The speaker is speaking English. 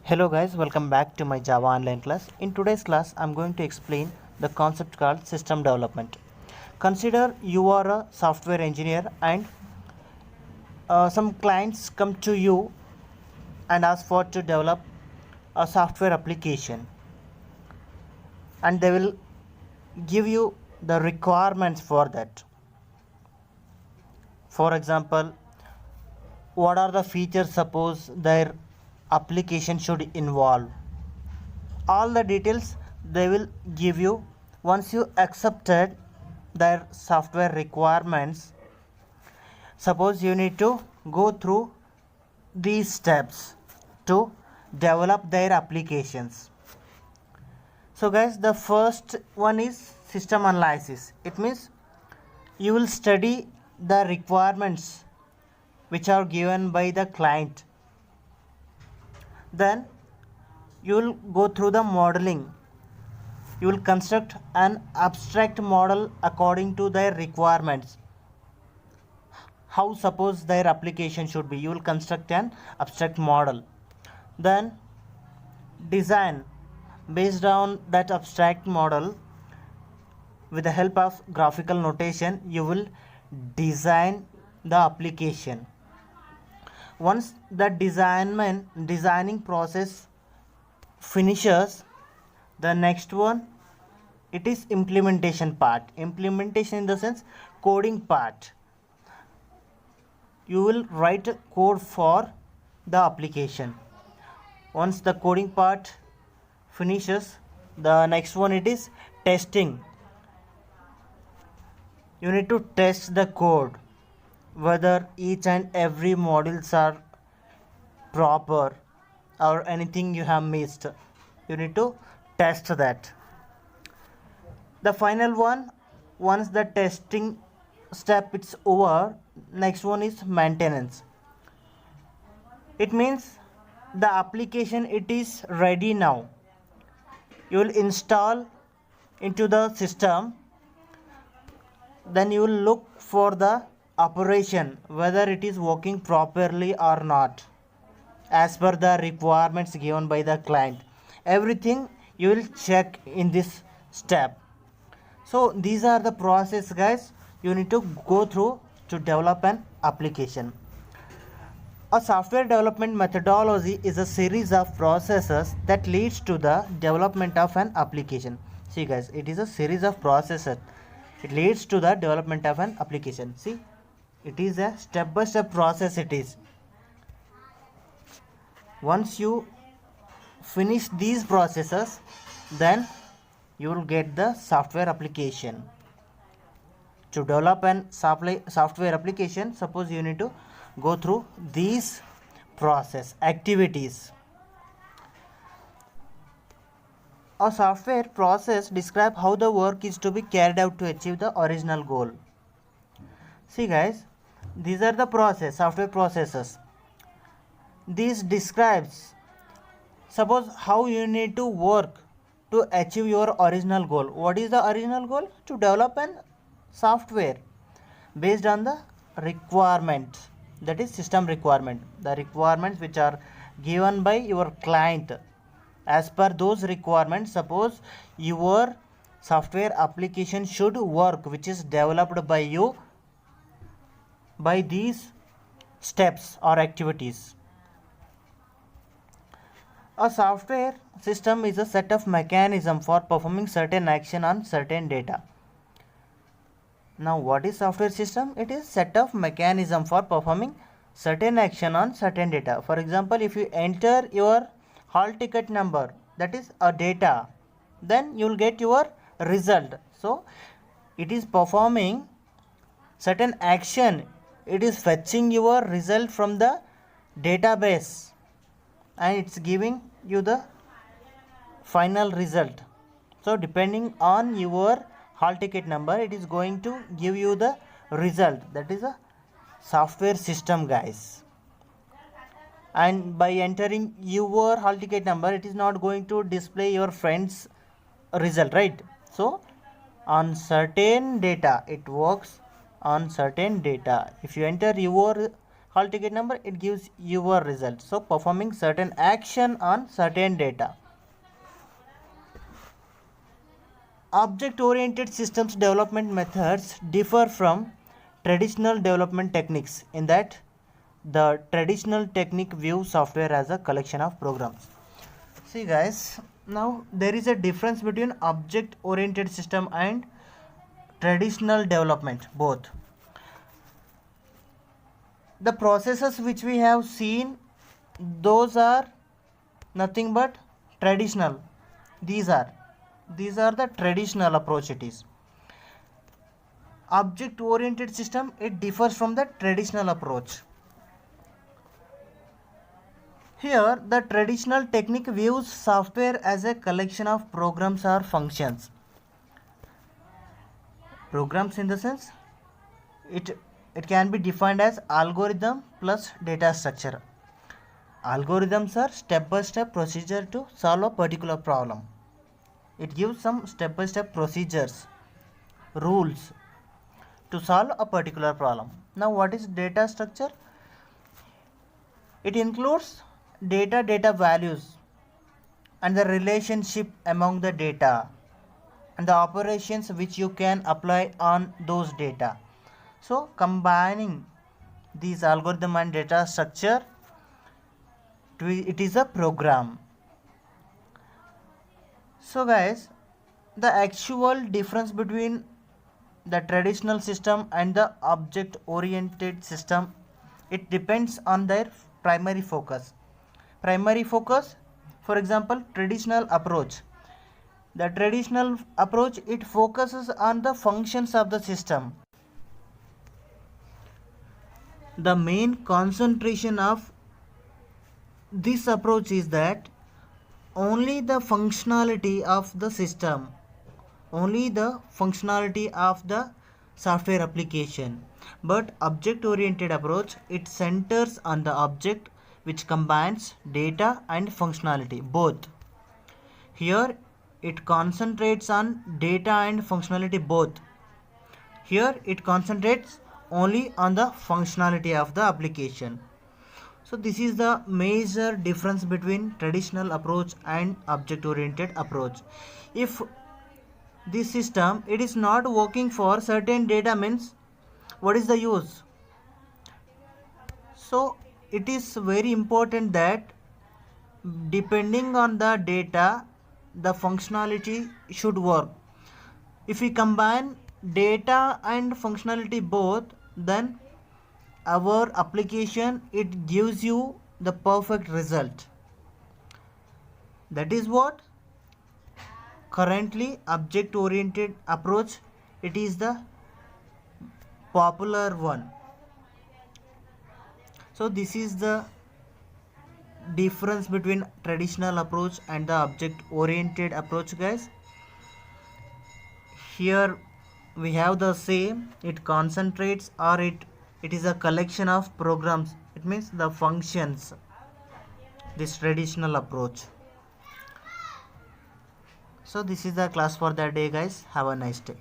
Hello guys, welcome back to my Java online class. In today's class, I'm going to explain the concept called system development. Consider you are a software engineer and some clients come to you and ask for to develop a software application, and they will give you the requirements for that. For example, what are the features suppose their application should involve? All the details they will give you. Once you accepted their software requirements, suppose you need to go through these steps to develop their applications. So guys, the first one is system analysis. It means you will study the requirements which are given by the client. Then you will go through the modeling. You will construct an abstract model according to their requirements. How suppose their application should be, you will construct an abstract model. Then design based on that abstract model. With the help of graphical notation, you will design the application. Once the designing process finishes, the next one, it is implementation part. Implementation in the sense coding part. You will write code for the application. Once the coding part finishes, the next one, it is testing. You need to test the code whether each and every modules are proper or anything you have missed. You need to test that. The final one, once the testing step is over, next one is maintenance. It means the application, it is ready now. You will install into the system. Then you will look for the operation, whether it is working properly or not as per the requirements given by the client. Everything you will check in this step. So these are the process, guys, you need to go through to develop an application. A software development methodology is a series of processes that leads to the development of an application. See guys, it is a series of processes. It leads to the development of an application. See, it is a step-by-step process. It is. Once you finish these processes, then you will get the software application. To develop an software application, suppose you need to go through these process activities. A software process describes how the work is to be carried out to achieve the original goal. See guys, these are the software processes. This describes, suppose, how you need to work to achieve your original goal. What is the original goal? To develop an software based on the requirement, that is system requirement. The requirements which are given by your client. As per those requirements, suppose your software application should work, which is developed by you by these steps or activities. A software system is a set of mechanisms for performing certain action on certain data. Now what is software system? It is set of mechanism for performing certain action on certain data. For example, if you enter your hall ticket number, that is a data, then you will get your result. So it is performing certain action. It is fetching your result from the database and it's giving you the final result. So depending on your hall ticket number, it is going to give you the result. That is a software system, guys. And by entering your hall ticket number, it is not going to display your friend's result, right? So on certain data, it works on certain data. If you enter your hall ticket number, it gives your result. So performing certain action on certain data. Object oriented systems development methods differ from traditional development techniques in that the traditional technique views software as a collection of programs. See guys, now there is a difference between object oriented system and traditional development both. The processes which we have seen, those are nothing but traditional. These are the traditional approach. It is object oriented system, it differs from the traditional approach. Here the traditional technique views software as a collection of programs or functions. Programs in the sense it can be defined as algorithm plus data structure. Algorithms are step-by-step procedure to solve a particular problem. It gives some step-by-step procedures, rules to solve a particular problem. Now what is data structure? It includes data values and the relationship among the data and the operations which you can apply on those data. So combining these algorithm and data structure, it is a program. So guys, the actual difference between the traditional system and the object oriented system, it depends on their primary focus. Primary focus, for example, traditional approach. The traditional approach, it focuses on the functions of the system. The main concentration of this approach is that only the functionality of the system, only the functionality of the software application. But object oriented approach, it centers on the object which combines data and functionality both. Here it concentrates on data and functionality both. Here it concentrates only on the functionality of the application. So this is the major difference between traditional approach and object oriented approach. If this system, it is not working for certain data, means what is the use? So it is very important that depending on the data, the functionality should work. If we combine data and functionality both, then our application, it gives you the perfect result. That is what currently object oriented approach, it is the popular one. So this is the difference between traditional approach and the object oriented approach, guys. Here we have the same, it concentrates, or it is a collection of programs, it means the functions, this traditional approach. So this is the class for that day, guys. Have a nice day.